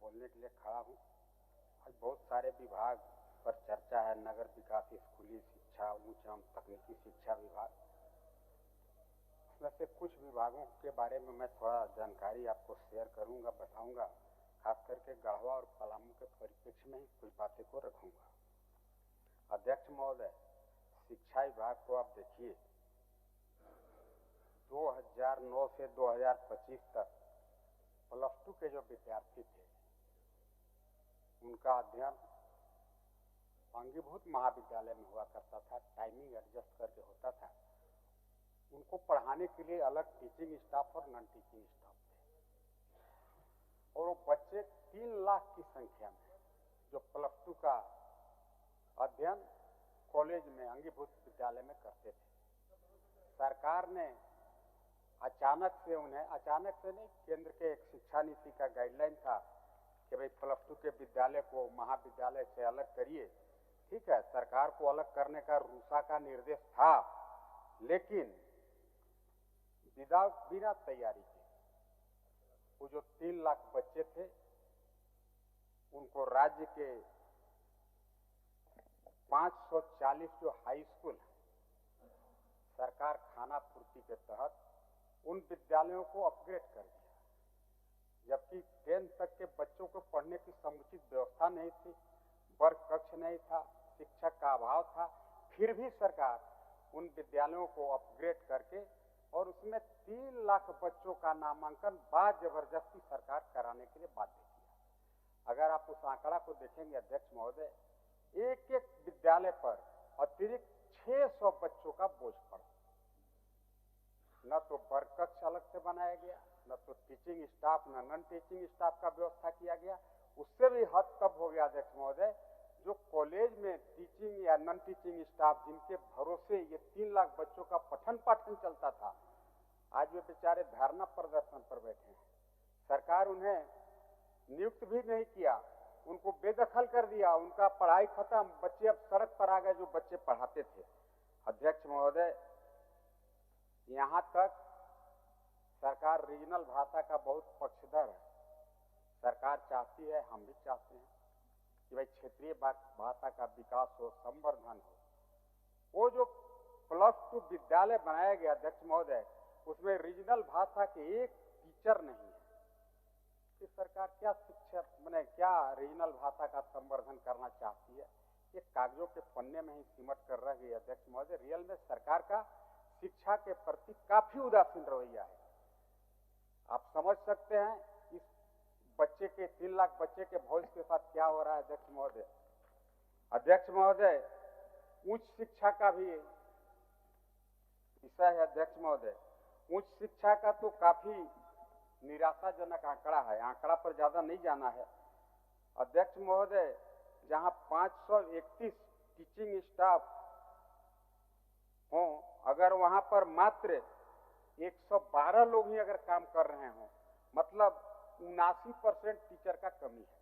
बोलने के लिए खड़ा हूँ। आज बहुत सारे विभाग पर चर्चा है, नगर विकास, स्कूली शिक्षा, उच्च एवं तकनीकी शिक्षा विभाग। उसमें से कुछ विभागों के बारे में मैं थोड़ा जानकारी आपको शेयर करूँगा, बताऊँगा। खास करके गढ़वा और पलामू के परिप्रेक्ष्य में ही कुछ बातें को रखूँगा। अध्यक्ष महोदय, शिक्षा विभाग को आप देखिए, 2009 से 2025 तक +2 के जो विद्यार्थी थे उनका अध्ययन अंगीभूत महाविद्यालय में हुआ करता था। टाइमिंग एडजस्ट करके होता था। उनको पढ़ाने के लिए अलग टीचिंग स्टाफ और नॉन टीचिंग स्टाफ थे, और वो बच्चे 3 लाख की संख्या में जो +2 का अध्ययन कॉलेज में अंगीभूत विद्यालय में करते थे। सरकार ने अचानक से उन्हें, अचानक से नहीं, केंद्र के एक शिक्षा नीति का गाइडलाइन था कि भाई +2 के विद्यालय को महाविद्यालय से अलग करिए। ठीक है, सरकार को अलग करने का रूसा का निर्देश था, लेकिन बिना तैयारी के वो जो 3 लाख बच्चे थे उनको राज्य के 540 जो हाई स्कूल सरकार खाना पूर्ति के तहत उन विद्यालयों को अपग्रेड कर दिया, जबकि 10th तक के बच्चों को पढ़ने की समुचित व्यवस्था नहीं थी, वर्ग कक्ष नहीं था, शिक्षक का अभाव था। फिर भी सरकार उन विद्यालयों को अपग्रेड करके और उसमें 3 लाख बच्चों का नामांकन जबरदस्ती सरकार कराने के लिए बाध्य किया। अगर आप उस आंकड़ा को देखेंगे अध्यक्ष महोदय, एक एक विद्यालय पर अतिरिक्त 600 बच्चों का बोझ पड़ा। न तो वर्ग कक्ष अलग से बनाया गया, न तो टीचिंग स्टाफ, न नॉन टीचिंग स्टाफ का व्यवस्था किया गया। उससे भी हद तब हो गया अध्यक्ष महोदय, जो कॉलेज में टीचिंग या नॉन टीचिंग स्टाफ जिनके भरोसे ये 3 लाख बच्चों का पठन पाठन चलता था, आज वे बेचारे धरना प्रदर्शन पर बैठे हैं। सरकार उन्हें नियुक्त भी नहीं किया, उनको बेदखल कर दिया, उनका पढ़ाई खत्म, बच्चे अब सड़क पर आ गए जो बच्चे पढ़ाते थे। अध्यक्ष महोदय, यहाँ तक सरकार रीजनल भाषा का बहुत पक्षधर है। सरकार चाहती है, हम भी चाहते हैं कि भाई क्षेत्रीय भाषा का विकास हो, संवर्धन हो। वो जो +2 विद्यालय बनाया गया अध्यक्ष महोदय, उसमें रीजनल भाषा के एक टीचर नहीं है। कि सरकार क्या शिक्षा क्या रीजनल भाषा का संवर्धन करना चाहती है, ये कागजों के पन्ने में ही सिमट कर रह गई अध्यक्ष महोदय। रियल में सरकार का शिक्षा के प्रति काफी उदासीन रवैया है। आप समझ सकते हैं इस बच्चे के 3 लाख बच्चे के भविष्य के साथ क्या हो रहा है अध्यक्ष महोदय। अध्यक्ष महोदय, उच्च शिक्षा का भी विषय है अध्यक्ष महोदय। उच्च शिक्षा का तो काफी निराशाजनक आंकड़ा है, आंकड़ा पर ज्यादा नहीं जाना है अध्यक्ष महोदय। जहां 531 टीचिंग स्टाफ हो, अगर वहां पर मात्र 112 लोग ही अगर काम कर रहे हो, मतलब 79% टीचर का कमी है।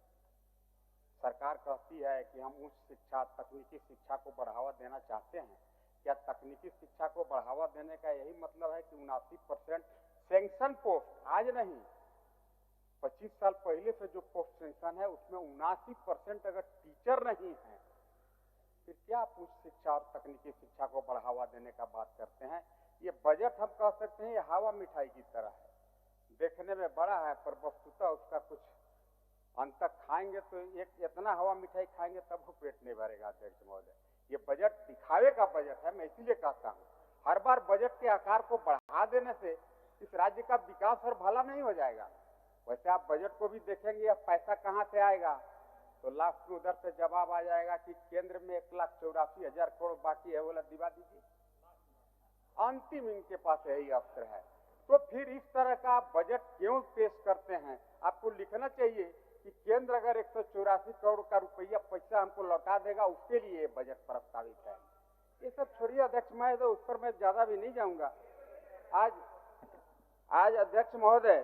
सरकार कहती है कि हम उच्च शिक्षा, तकनीकी शिक्षा को बढ़ावा देना चाहते हैं। क्या तकनीकी शिक्षा को बढ़ावा देने का यही मतलब है कि 79% सैंक्शन पोस्ट, आज नहीं 25 साल पहले से जो पोस्ट सैंक्शन है उसमें 79% अगर टीचर नहीं है, फिर क्या आप उच्च शिक्षा और तकनीकी शिक्षा को बढ़ावा देने का बात करते हैं। ये बजट हम कह सकते हैं ये हवा मिठाई की तरह है, देखने में बड़ा है पर वस्तुतः उसका कुछ अंत तक खाएंगे तो एक इतना हवा मिठाई खाएंगे तब वो पेट नहीं भरेगा अध्यक्ष महोदय। ये बजट दिखावे का बजट है। मैं इसीलिए कहता हूँ, हर बार बजट के आकार को बढ़ा देने से इस राज्य का विकास और भला नहीं हो जाएगा। वैसे आप बजट को भी देखेंगे, अब पैसा कहाँ से आएगा, तो लास्ट में उधर से जवाब आ जाएगा कि केंद्र में 1,84,000 करोड़ बाकी है, बोला दिवा दीजिए। अंतिम इनके पास यही अवसर है। तो फिर इस तरह का बजट क्यों पेश करते हैं। आपको लिखना चाहिए कि केंद्र अगर 184 करोड़ का रुपया पैसा हमको लौटा देगा, उसके लिए बजट प्रस्तावित है। ये सब छोड़िए अध्यक्ष महोदय, तो उस पर मैं ज्यादा भी नहीं जाऊंगा। आज अध्यक्ष महोदय,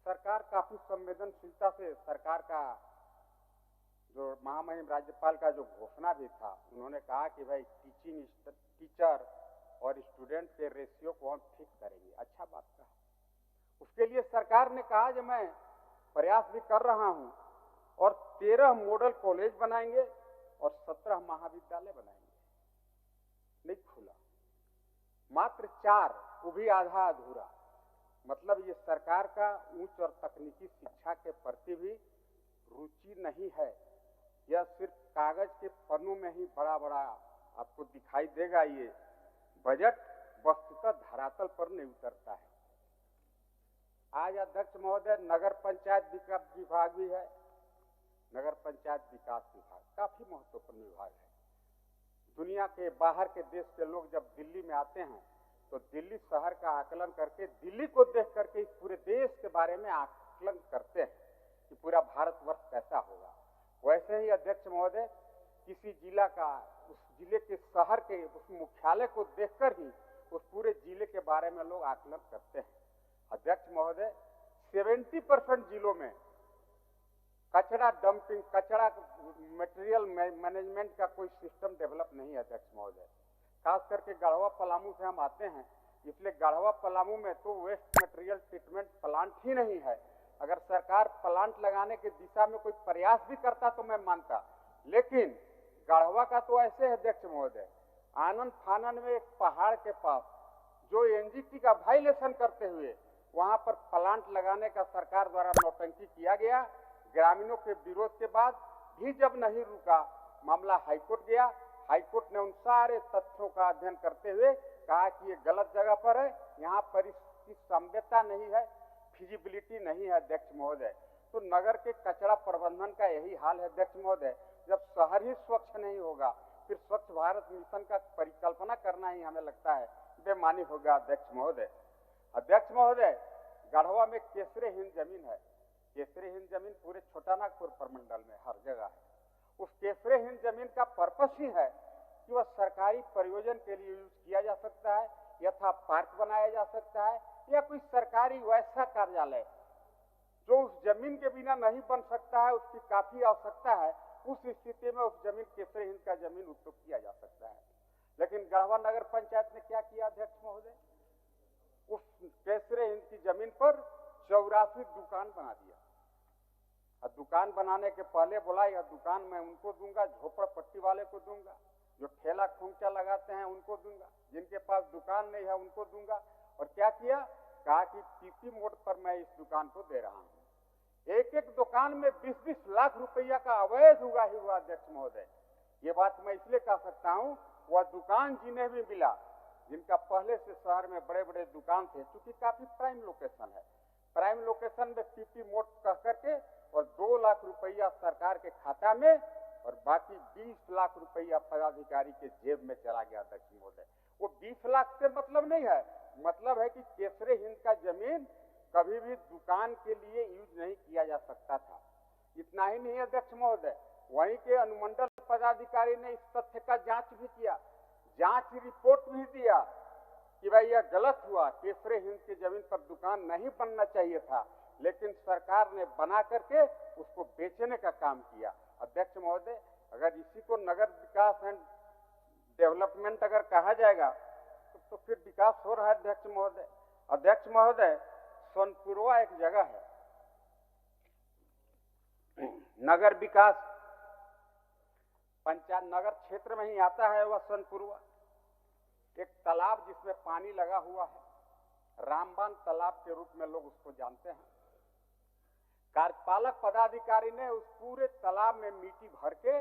सरकार काफी संवेदनशीलता से, सरकार का जो महामहिम राज्यपाल का जो घोषणा भी था, उन्होंने कहा कि भाई टीचर और स्टूडेंट के रेशियो को हम ठीक करेंगे। अच्छा बात कहा। उसके लिए सरकार ने कहा कि मैं प्रयास भी कर रहा हूं और 13 मॉडल कॉलेज बनाएंगे और 17 महाविद्यालय बनाएंगे। नहीं खुला, मात्र 4, वो भी आधा अधूरा। मतलब ये सरकार का उच्च और तकनीकी शिक्षा के प्रति भी रुचि नहीं है। यह सिर्फ कागज के पन्नों में ही बड़ा बड़ा आपको दिखाई देगा। ये बजट वस्तुतः धरातल पर नहीं उतरता है। आज अध्यक्ष महोदय नगर पंचायत विकास विभाग भी है। नगर पंचायत विकास विभाग काफी महत्वपूर्ण विभाग है। दुनिया के बाहर के देश के लोग जब दिल्ली में आते हैं तो दिल्ली शहर का आकलन करके, दिल्ली को देख करके इस पूरे देश के बारे में आकलन करते हैं कि पूरा भारतवर्ष कैसा होगा। वैसे ही अध्यक्ष महोदय किसी जिला का, उस जिले के शहर के उस मुख्यालय को देखकर ही उस पूरे जिले के बारे में लोग आकलन करते हैं। अध्यक्ष महोदय 70% जिलों में कचरा डंपिंग, कचरा मटेरियल मैनेजमेंट का कोई सिस्टम डेवलप नहीं है अध्यक्ष महोदय। खास करके गढ़वा पलामू से हम आते हैं, इसलिए गढ़वा पलामू में तो वेस्ट मटेरियल ट्रीटमेंट प्लांट ही नहीं है। अगर सरकार प्लांट लगाने की दिशा में कोई प्रयास भी करता तो मैं मानता, लेकिन गढ़वा का तो ऐसे है अध्यक्ष महोदय, आनंद फानन में एक पहाड़ के पास जो एनजीटी का वायलेशन करते हुए वहां पर प्लांट लगाने का सरकार द्वारा नौटंकी किया गया। ग्रामीणों के विरोध के बाद भी जब नहीं रुका, मामला हाईकोर्ट गया। हाईकोर्ट ने उन सारे तथ्यों का अध्ययन करते हुए कहा कि ये गलत जगह पर है, यहाँ पर इसकी संवेदता नहीं है, फिजिबिलिटी नहीं है अध्यक्ष महोदय। तो नगर के कचरा प्रबंधन का यही हाल है अध्यक्ष महोदय। जब शहर ही स्वच्छ नहीं होगा, फिर स्वच्छ भारत मिशन का परिकल्पना करना ही हमें लगता है बेमानी होगा अध्यक्ष महोदय। अध्यक्ष महोदय, गढ़वा में केसरेहीन जमीन है। केसरेहीन जमीन पूरे छोटा नागपुर प्रमंडल में हर जगह है। उस केसरेहीन जमीन का पर्पस ही है कि वह सरकारी प्रयोजन के लिए यूज किया जा सकता है, यथा पार्क बनाया जा सकता है या कोई सरकारी वैसा कार्यालय जो उस जमीन के बिना नहीं बन सकता है, उसकी काफी आवश्यकता है। उस स्थिति में उस जमीन केसरेहीन का जमीन उपयोग किया जा सकता है। लेकिन गढ़वा नगर पंचायत ने क्या किया अध्यक्ष महोदय, उस केसरेहीन की जमीन पर 84 दुकान बना दिया। और दुकान बनाने के पहले बोला यह दुकान मैं उनको दूंगा, झोपड़पट्टी वाले को दूंगा, जो ठेला खूंचा लगाते हैं उनको दूंगा, जिनके पास दुकान नहीं है उनको दूंगा। और क्या किया, कहा कि पीपी मोड पर मैं इस दुकान को दे रहा हूं। एक एक दुकान में 20-20 लाख रुपया का अवैध हुआ ही हुआ अध्यक्ष महोदय। ये बात मैं इसलिए कह सकता हूं, वह दुकान जिन्हें भी मिला, जिनका पहले से शहर में बड़े बड़े दुकान थे, क्योंकि काफी प्राइम लोकेशन है, प्राइम लोकेशन में पीपी मोड कह करके और 2 लाख रुपया सरकार के खाता में और बाकी 20 लाख रुपया पदाधिकारी के जेब में चला गया अध्यक्ष महोदय। वो 20 लाख से मतलब नहीं है, मतलब है कि केसरेहीन का जमीन कभी भी दुकान के लिए यूज नहीं किया जा सकता था। इतना ही नहीं अध्यक्ष महोदय, वहीं के अनुमंडल पदाधिकारी ने इस तथ्य का जांच भी किया, जांच रिपोर्ट भी दिया कि भाई यह गलत हुआ, केसरेहीन की जमीन पर दुकान नहीं बनना चाहिए था, लेकिन सरकार ने बना करके उसको बेचने का काम किया। अध्यक्ष महोदय, अगर इसी को नगर विकास एंड डेवलपमेंट अगर कहा जाएगा तो फिर विकास हो रहा है अध्यक्ष महोदय। अध्यक्ष महोदय, सोनपुरवा एक जगह है, नगर विकास पंचायत नगर क्षेत्र में ही आता है वह सोनपुरवा। एक तालाब जिसमें पानी लगा हुआ है, रामबान तालाब के रूप में लोग उसको जानते हैं। कार्यपालक पदाधिकारी ने उस पूरे तालाब में मिट्टी भर के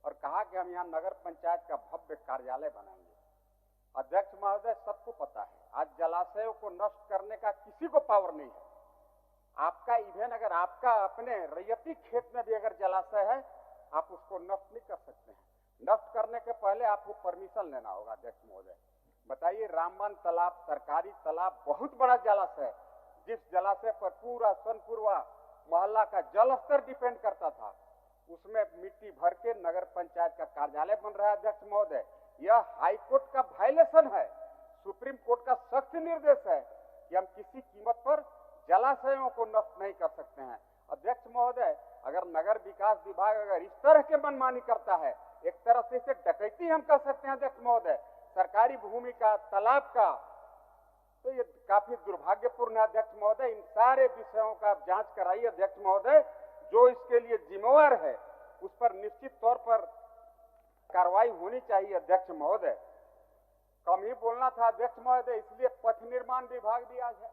और कहा कि हम यहाँ नगर पंचायत का भव्य कार्यालय बनाएंगे। अध्यक्ष महोदय, सबको पता है आज जलाशयों को नष्ट करने का किसी को पावर नहीं है। आपका इवेन अगर आपका अपने रैयती खेत में भी अगर जलाशय है, आप उसको नष्ट नहीं कर सकते हैं। नष्ट करने के पहले आपको परमिशन लेना होगा अध्यक्ष महोदय। बताइए, रामबान तालाब सरकारी तालाब, बहुत बड़ा जलाशय है, जिस जलाशय पर पूरा सोनपुरवा मोहल्ला का जल स्तर डिपेंड करता था, उसमें मिट्टी भर के नगर पंचायत का कार्यालय बन रहा है अध्यक्ष महोदय। यह हाईकोर्ट का वायलेशन है, सुप्रीम कोर्ट का सख्त निर्देश है कि हम किसी कीमत पर जलाशयों को नष्ट नहीं कर सकते हैं। अध्यक्ष महोदय, अगर नगर विकास विभाग अगर इस तरह के मनमानी करता है, एक तरह से इसे डकैती हम कर सकते हैं अध्यक्ष महोदय। सरकारी भूमि का, तालाब का तो ये काफी दुर्भाग्यपूर्ण है अध्यक्ष महोदय। इन सारे विषयों का आप जांच कराइए अध्यक्ष महोदय। जो इसके लिए जिम्मेवार है उस पर निश्चित तौर पर कार्रवाई होनी चाहिए अध्यक्ष महोदय। कम ही बोलना था अध्यक्ष महोदय, इसलिए पथ निर्माण विभाग भी आज है।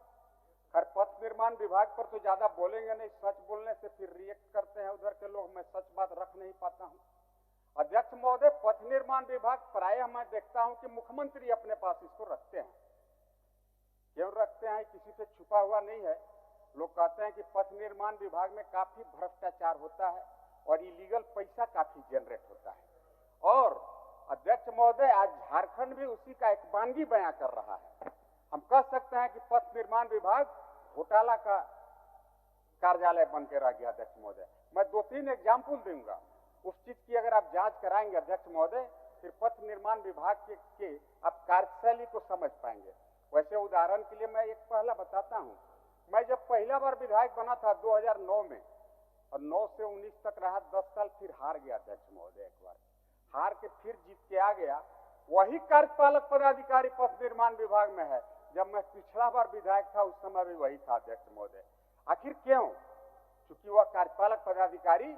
खैर पथ निर्माण विभाग पर तो ज्यादा बोलेंगे नहीं, सच बोलने से फिर रिएक्ट करते हैं उधर के लोग, मैं सच बात रख नहीं पाता हूं। अध्यक्ष महोदय, पथ निर्माण विभाग प्रायः मैं देखता हूं कि मुख्यमंत्री अपने पास इसको रखते हैं। क्यों रखते हैं, किसी से छुपा हुआ नहीं है। लोग कहते हैं कि पथ निर्माण विभाग में काफी भ्रष्टाचार होता है और इलीगल पैसा काफी जनरेट होता है। और अध्यक्ष महोदय, आज झारखंड भी उसी का एक वानगी बयां कर रहा है। हम कह सकते हैं कि पथ निर्माण विभाग घोटाला का कार्यालय बन के रह गया अध्यक्ष महोदय। मैं 2-3 एग्जाम्पल दूंगा, उस चीज की अगर आप जांच कराएंगे अध्यक्ष महोदय, फिर पथ निर्माण विभाग के आप कार्यशैली को समझ पाएंगे। वैसे उदाहरण के लिए मैं एक पहला बताता हूं। मैं जब पहला बार विधायक बना था 2009 में, और 9 से 19 तक रहा, 10 साल, फिर हार गया अध्यक्ष महोदय। एक बार हार के फिर जीत के आ गया। वही कार्यपालक पदाधिकारी पथ निर्माण विभाग में है। जब मैं पिछला बार विधायक था उस समय भी वही था अध्यक्ष महोदय। आखिर क्यों? क्योंकि वह कार्यपालक पदाधिकारी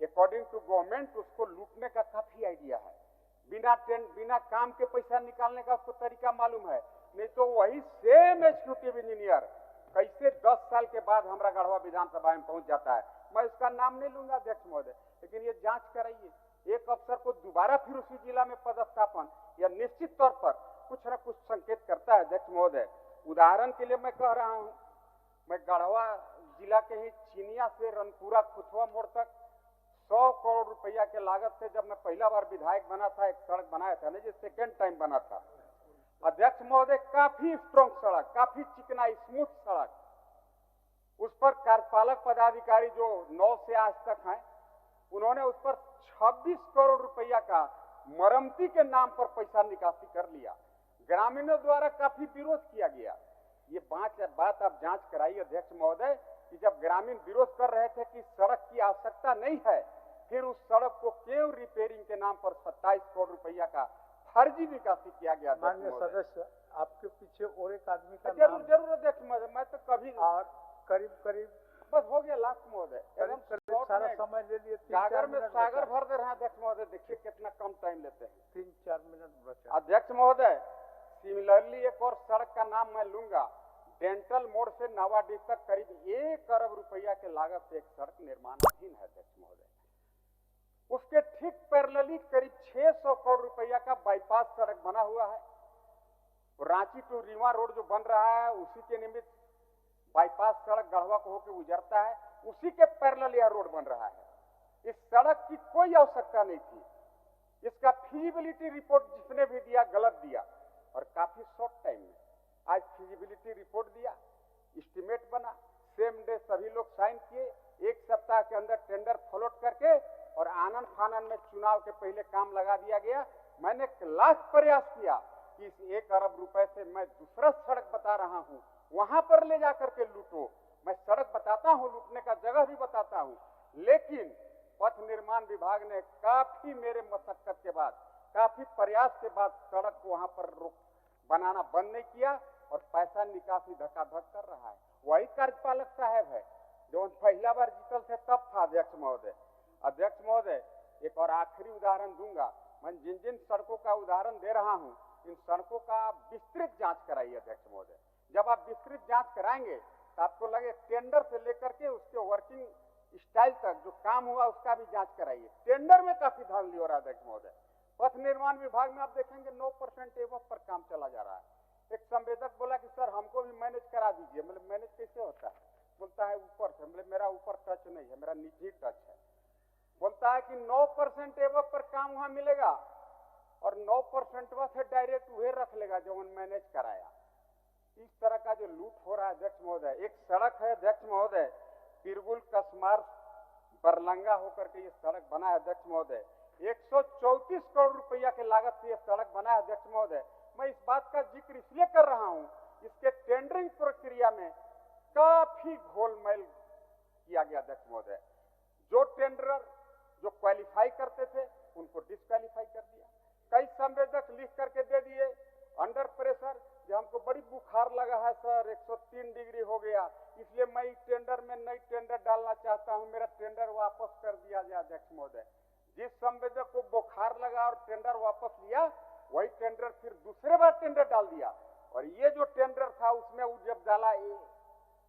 अकॉर्डिंग टू गवर्नमेंट उसको लूटने का काफी आइडिया है। बिना काम के पैसा निकालने का उसको तरीका मालूम है। नहीं तो वही सेम एग्जीक्यूटिव इंजीनियर कैसे 10 साल के बाद हमारा गढ़वा विधानसभा में पहुंच जाता है। मैं उसका नाम नहीं लूंगा अध्यक्ष महोदय, लेकिन ये जांच कराइए। एक अफसर को दोबारा फिर उसी जिला में पदस्थापन या निश्चित तौर पर कुछ न कुछ संकेत करता है अध्यक्ष महोदय। उदाहरण के लिए मैं कह रहा हूं, मैं गढ़वा जिला के ही चिनिया से रनपुरा खुथवा मोड़ तक 100 करोड़ रुपया के लागत से जब मैं पहला बार विधायक बना था, एक सड़क बनाया था ना, जो सेकेंड टाइम बना था अध्यक्ष महोदय। काफी स्ट्रॉन्ग सड़क, काफी चिकना स्मूथ सड़क। उस पर कार्यपालक पदाधिकारी जो 9 से आज तक हैं, उन्होंने उस पर 26 करोड़ रुपया का मरम्मती के नाम पर पैसा निकासी कर लिया। ग्रामीणों द्वारा काफी विरोध किया गया। ये बात आप जांच कराइए अध्यक्ष महोदय कि जब ग्रामीण विरोध कर रहे थे कि सड़क की आवश्यकता नहीं है, फिर उस सड़क को क्यों रिपेयरिंग के नाम पर 27 करोड़ रुपया का फर्जी निकासी किया गया। माननीय सदस्य, आपके पीछे और एक आदमी का जरूर अध्यक्ष महोदय, मैं तो कभी और करीब बस हो गया लास्ट महोदय, सारा समय ले लिए। सागर में सागर भर दे रहे हैं अध्यक्ष महोदय। देखिए कितना कम टाइम लेते हैं। 3-4 मिनट बचा अध्यक्ष महोदय। सिमिलरली एक और सड़क का नाम मैं लूंगा। डेंटल मोड़ से नावाडीह तक करीब 1 अरब रुपया के लागत से एक सड़क निर्माणाधीन है अध्यक्ष महोदय। उसके ठीक पैरेलली करीब 600 करोड़ रुपया का बाईपास सड़क बना हुआ है। रांची टू रीवा रोड जो बन रहा है, उसी के निमित्त बाईपास सड़क गढ़वा को होकर गुजरता है, उसी के पैरेलल यह रोड बन रहा है। इस सड़क की कोई आवश्यकता नहीं थी। इसका फीजिबिलिटी रिपोर्ट जिसने भी दिया गलत दिया, और काफी शॉर्ट टाइम में आज फीजिबिलिटी रिपोर्ट दिया, एस्टीमेट बना, सेम डे सभी लोग साइन किए। 1 सप्ताह के अंदर टेंडर फ्लोट करके और आनन फानन में चुनाव के पहले काम लगा दिया गया। मैंने लाख प्रयास किया कि इस 1 अरब रुपए से मैं दूसरा सड़क बता रहा हूं, वहां पर ले जाकर के लूटो। मैं सड़क बताता हूं, लूटने का जगह भी बताता हूं, लेकिन पथ निर्माण विभाग ने काफी मेरे मशक्कत के बाद, काफी प्रयास के बाद सड़क को वहां पर बनाना बंद नहीं किया और पैसा निकासी धक्का-धक कर रहा है। वही कार्यपालक साहब है जो पहला बार जीतल थे तब था अध्यक्ष महोदय। अध्यक्ष महोदय, एक और आखिरी उदाहरण दूंगा। मैं जिन सड़कों का उदाहरण दे रहा हूं, इन सड़कों का विस्तृत जांच कराइए अध्यक्ष महोदय। जब आप विस्तृत जांच कराएंगे तो आपको लगे टेंडर से लेकर के उसके वर्किंग स्टाइल तक जो काम हुआ उसका भी जांच कराइए। टेंडर में काफी धांधली हो रहा है अध्यक्ष महोदय। पथ निर्माण विभाग में आप देखेंगे 9% एवं पर काम चला जा रहा है। एक संवेदक बोला कि सर हमको भी मैनेज करा दीजिए। मतलब मैनेज कैसे होता है? बोलता है ऊपर से। मतलब मेरा ऊपर टच नहीं है, मेरा नीचे टच है। बोलता है कि 9% एवं पर काम वहां मिलेगा और 9% से डायरेक्ट वही रख लेगा जो मैनेज कराया। इस तरह का जो लूट हो रहा है अध्यक्ष महोदय। एक सड़क है अध्यक्ष महोदय, पिरगुल कसमार बरलंगा होकर के ये सड़क बना है अध्यक्ष महोदय। 134 करोड़ रुपया के लागत से यह सड़क बना है अध्यक्ष महोदय। मैं इस बात का जिक्र इसलिए कर रहा हूं, इसके टेंडरिंग प्रक्रिया में काफी घोलमेल किया गया अध्यक्ष महोदय। जो टेंडरर जो क्वालिफाई करते थे उनको डिस्क्वालीफाई कर दिया। कई संवेदक लिख करके दे दिए अंडर प्रेशर कि हमको बड़ी बुखार लगा है सर, 103 डिग्री हो गया, इसलिए मैं टेंडर में नई टेंडर डालना चाहता हूं, मेरा टेंडर वापस कर दिया जाए अध्यक्ष महोदय। जिस संवेदक को बुखार लगा और टेंडर वापस लिया, वही टेंडर फिर दूसरे बार टेंडर डाल दिया, और ये जो टेंडर था उसमें वो जब डाला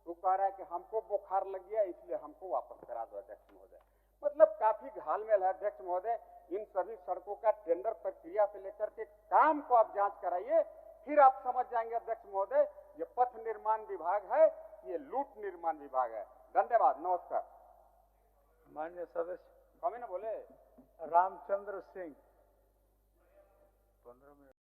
वो कह रहा है कि हमको बुखार लग गया इसलिए हमको वापस करा दो अध्यक्ष महोदय। मतलब काफी घालमेल है अध्यक्ष महोदय। इन सभी सड़कों का टेंडर प्रक्रिया से लेकर के काम को आप जांच कराइए, फिर आप समझ जाएंगे अध्यक्ष महोदय ये पथ निर्माण विभाग है, ये लूट निर्माण विभाग है। धन्यवाद, नमस्कार। माननीय सदस्य कौन बोले? रामचंद्र सिंह 15 मिनट।